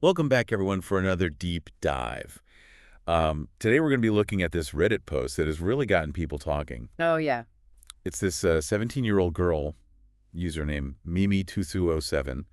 Welcome back, everyone, for another deep dive. Today we're going to be looking at this Reddit post that has really gotten people talking. Oh, yeah. It's this 17-year-old girl, username Mimi2207,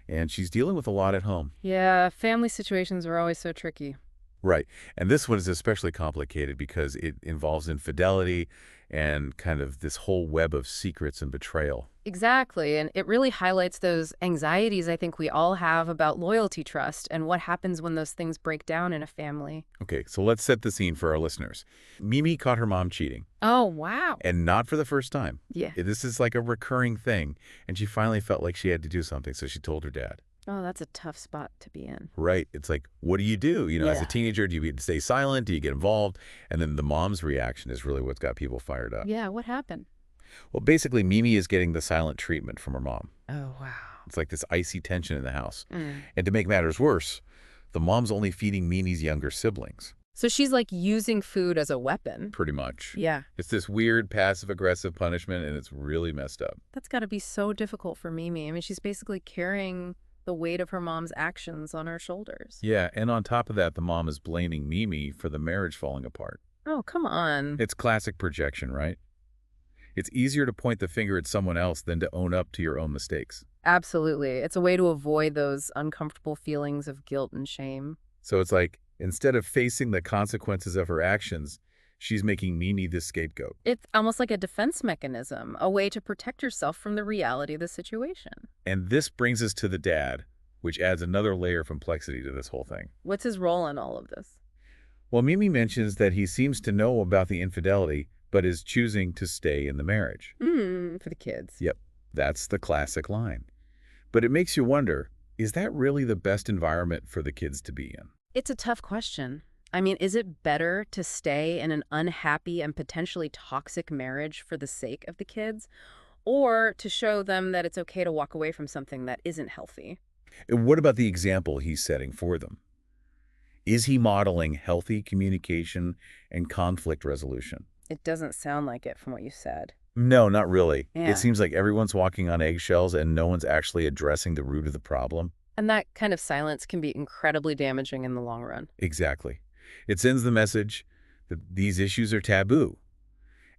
and she's dealing with a lot at home. Yeah, family situations are always so tricky. Right. And this one is especially complicated because it involves infidelity and kind of this whole web of secrets and betrayal. Exactly. And it really highlights those anxieties I think we all have about loyalty trust and what happens when those things break down in a family. Okay, so let's set the scene for our listeners. Mimi caught her mom cheating, Oh, wow. and not for the first time. Yeah. This is like a recurring thing, and she finally felt like she had to do something, so she told her dad. Oh, that's a tough spot to be in. Right. It's like, what do? As a Yeah. teenager, do you stay silent? Do you get involved? And then the mom's reaction is really what's got people fired up. Yeah, what happened? Well, basically, Mimi is getting the silent treatment from her mom. Oh, wow. It's like this icy tension in the house. Mm. And to make matters worse, the mom's only feeding Mimi's younger siblings, So she's like using food as a weapon. pretty much. Yeah. It's this weird passive-aggressive punishment, and it's really messed up. That's got to be so difficult for Mimi. I mean, she's basically carrying the weight of her mom's actions on her shoulders. Yeah, and on top of that, the mom is blaming Mimi for the marriage falling apart. Oh, come on. It's classic projection, right? It's easier to point the finger at someone else than to own up to your own mistakes. Absolutely. It's a way to avoid those uncomfortable feelings of guilt and shame. So it's like, instead of facing the consequences of her actions, she's making Mimi the scapegoat. It's almost like a defense mechanism, a way to protect yourself from the reality of the situation. And this brings us to the dad, which adds another layer of complexity to this whole thing. What's his role in all of this? Well, Mimi mentions that he seems to know about the infidelity, but is choosing to stay in the marriage. For the kids. Yep, that's the classic line. But it makes you wonder, is that really the best environment for the kids to be in? It's a tough question. I mean, is it better to stay in an unhappy and potentially toxic marriage for the sake of the kids, or to show them that it's okay to walk away from something that isn't healthy? And what about the example he's setting for them? Is he modeling healthy communication and conflict resolution? It doesn't sound like it from what you said. No, not really. Yeah. It seems like everyone's walking on eggshells and no one's actually addressing the root of the problem. And that kind of silence can be incredibly damaging in the long run. Exactly. It sends the message that these issues are taboo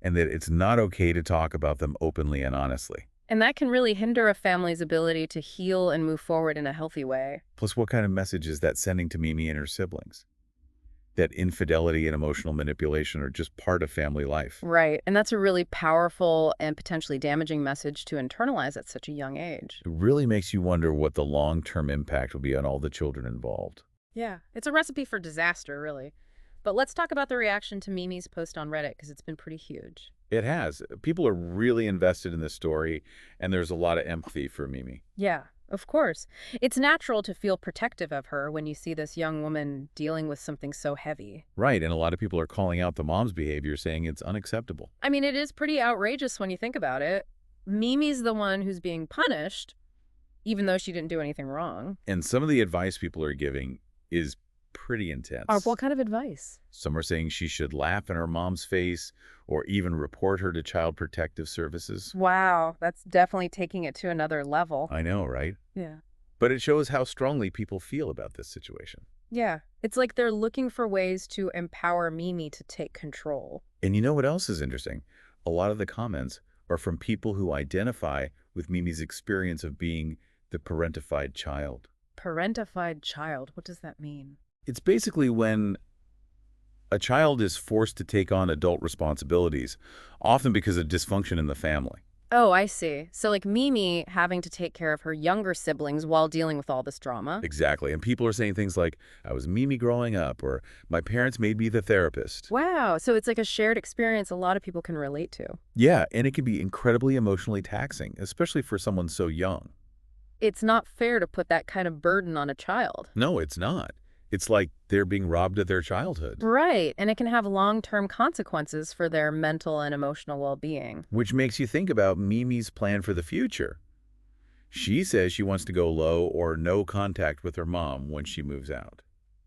and that it's not okay to talk about them openly and honestly. And that can really hinder a family's ability to heal and move forward in a healthy way. Plus, what kind of message is that sending to Mimi and her siblings? That infidelity and emotional manipulation are just part of family life. Right. And that's a really powerful and potentially damaging message to internalize at such a young age. It really makes you wonder what the long-term impact will be on all the children involved. Yeah. It's a recipe for disaster, really. But let's talk about the reaction to Mimi's post on Reddit, because it's been pretty huge. It has. People are really invested in this story, and there's a lot of empathy for Mimi. Yeah, of course. It's natural to feel protective of her when you see this young woman dealing with something so heavy. Right, and a lot of people are calling out the mom's behavior, saying it's unacceptable. I mean, it is pretty outrageous when you think about it. Mimi's the one who's being punished, even though she didn't do anything wrong. And some of the advice people are giving is pretty intense. What kind of advice? Some are saying she should laugh in her mom's face or even report her to Child Protective Services. Wow, that's definitely taking it to another level. I know, right? Yeah. But it shows how strongly people feel about this situation. Yeah. It's like they're looking for ways to empower Mimi to take control. And you know what else is interesting? A lot of the comments are from people who identify with Mimi's experience of being the parentified child. Parentified child, what does that mean? It's basically when a child is forced to take on adult responsibilities, often because of dysfunction in the family. Oh, I see. So like Mimi having to take care of her younger siblings while dealing with all this drama. Exactly. And people are saying things like, I was Mimi growing up, or my parents made me the therapist. Wow. So it's like a shared experience a lot of people can relate to. Yeah, and it can be incredibly emotionally taxing, especially for someone so young. It's not fair to put that kind of burden on a child. No, it's not. It's like they're being robbed of their childhood. Right. And it can have long-term consequences for their mental and emotional well-being. Which makes you think about Mimi's plan for the future. She says she wants to go low or no contact with her mom when she moves out.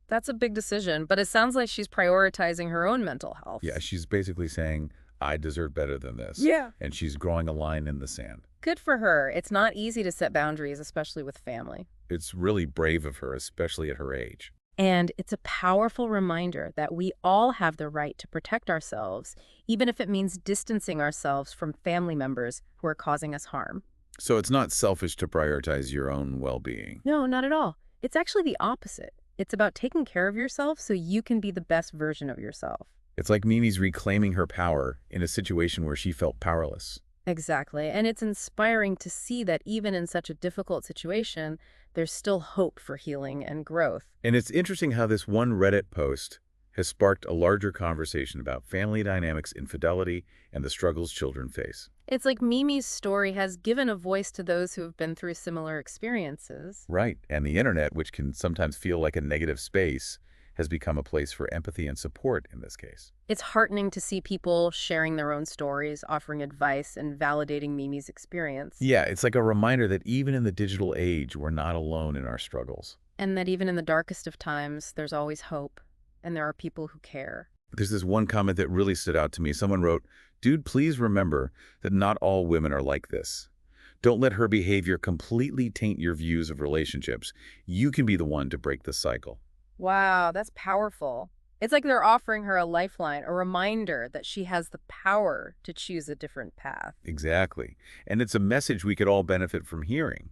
That's a big decision, but it sounds like she's prioritizing her own mental health. Yeah, she's basically saying, I deserve better than this. Yeah. And she's drawing a line in the sand. Good for her. It's not easy to set boundaries, especially with family. It's really brave of her, especially at her age. And it's a powerful reminder that we all have the right to protect ourselves, even if it means distancing ourselves from family members who are causing us harm. So it's not selfish to prioritize your own well-being. No, not at all. It's actually the opposite. It's about taking care of yourself so you can be the best version of yourself. It's like Mimi's reclaiming her power in a situation where she felt powerless. Exactly. And it's inspiring to see that even in such a difficult situation, there's still hope for healing and growth. And it's interesting how this one Reddit post has sparked a larger conversation about family dynamics, infidelity, and the struggles children face. It's like Mimi's story has given a voice to those who have been through similar experiences. Right. And the internet, which can sometimes feel like a negative space, has become a place for empathy and support in this case. It's heartening to see people sharing their own stories, offering advice, and validating Mimi's experience. Yeah, it's like a reminder that even in the digital age, we're not alone in our struggles. And that even in the darkest of times, there's always hope, and there are people who care. There's this one comment that really stood out to me. Someone wrote, "Dude, please remember that not all women are like this. Don't let her behavior completely taint your views of relationships. You can be the one to break the cycle." Wow, that's powerful. It's like they're offering her a lifeline, a reminder that she has the power to choose a different path. Exactly. And it's a message we could all benefit from hearing.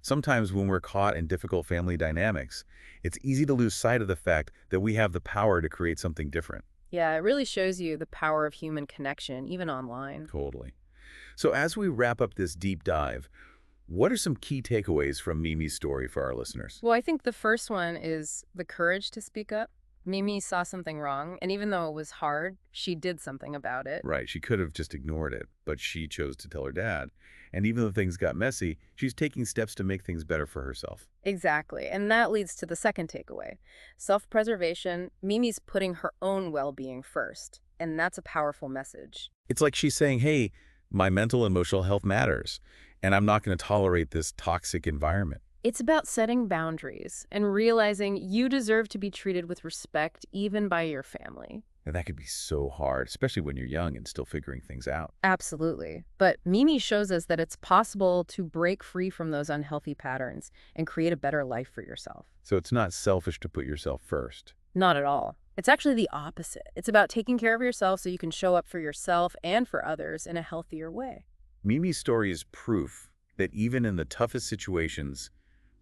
Sometimes when we're caught in difficult family dynamics, it's easy to lose sight of the fact that we have the power to create something different. Yeah, it really shows you the power of human connection, even online. Totally. So as we wrap up this deep dive, what are some key takeaways from Mimi's story for our listeners? Well, I think the first one is the courage to speak up. Mimi saw something wrong, and even though it was hard, she did something about it. Right, she could have just ignored it, but she chose to tell her dad. And even though things got messy, she's taking steps to make things better for herself. Exactly. And that leads to the second takeaway. Self-preservation, Mimi's putting her own well-being first, and that's a powerful message. It's like she's saying, hey, my mental and emotional health matters, and I'm not going to tolerate this toxic environment. It's about setting boundaries and realizing you deserve to be treated with respect even by your family. And that could be so hard, especially when you're young and still figuring things out. Absolutely. But Mimi shows us that it's possible to break free from those unhealthy patterns and create a better life for yourself. So it's not selfish to put yourself first. Not at all. It's actually the opposite. It's about taking care of yourself so you can show up for yourself and for others in a healthier way. Mimi's story is proof that even in the toughest situations,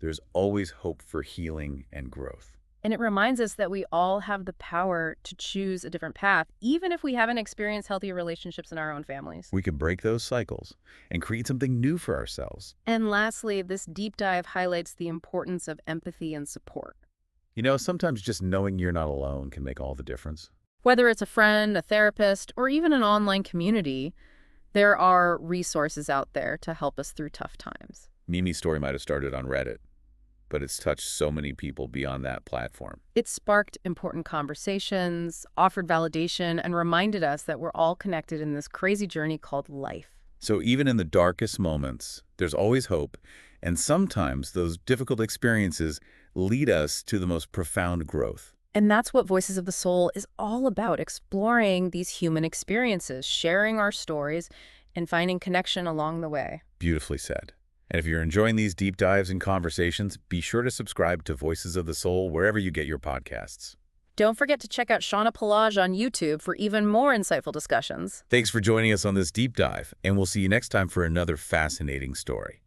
there's always hope for healing and growth. And it reminds us that we all have the power to choose a different path, even if we haven't experienced healthy relationships in our own families. We can break those cycles and create something new for ourselves. And lastly, this deep dive highlights the importance of empathy and support. You know, sometimes just knowing you're not alone can make all the difference. Whether it's a friend, a therapist, or even an online community, there are resources out there to help us through tough times. Mimi's story might have started on Reddit, but it's touched so many people beyond that platform. It sparked important conversations, offered validation, and reminded us that we're all connected in this crazy journey called life. So even in the darkest moments, there's always hope, and sometimes those difficult experiences lead us to the most profound growth. And that's what Voices of the Soul is all about, exploring these human experiences, sharing our stories, and finding connection along the way. Beautifully said. And if you're enjoying these deep dives and conversations, be sure to subscribe to Voices of the Soul wherever you get your podcasts. Don't forget to check out Shauna Pelage on YouTube for even more insightful discussions. Thanks for joining us on this deep dive, and we'll see you next time for another fascinating story.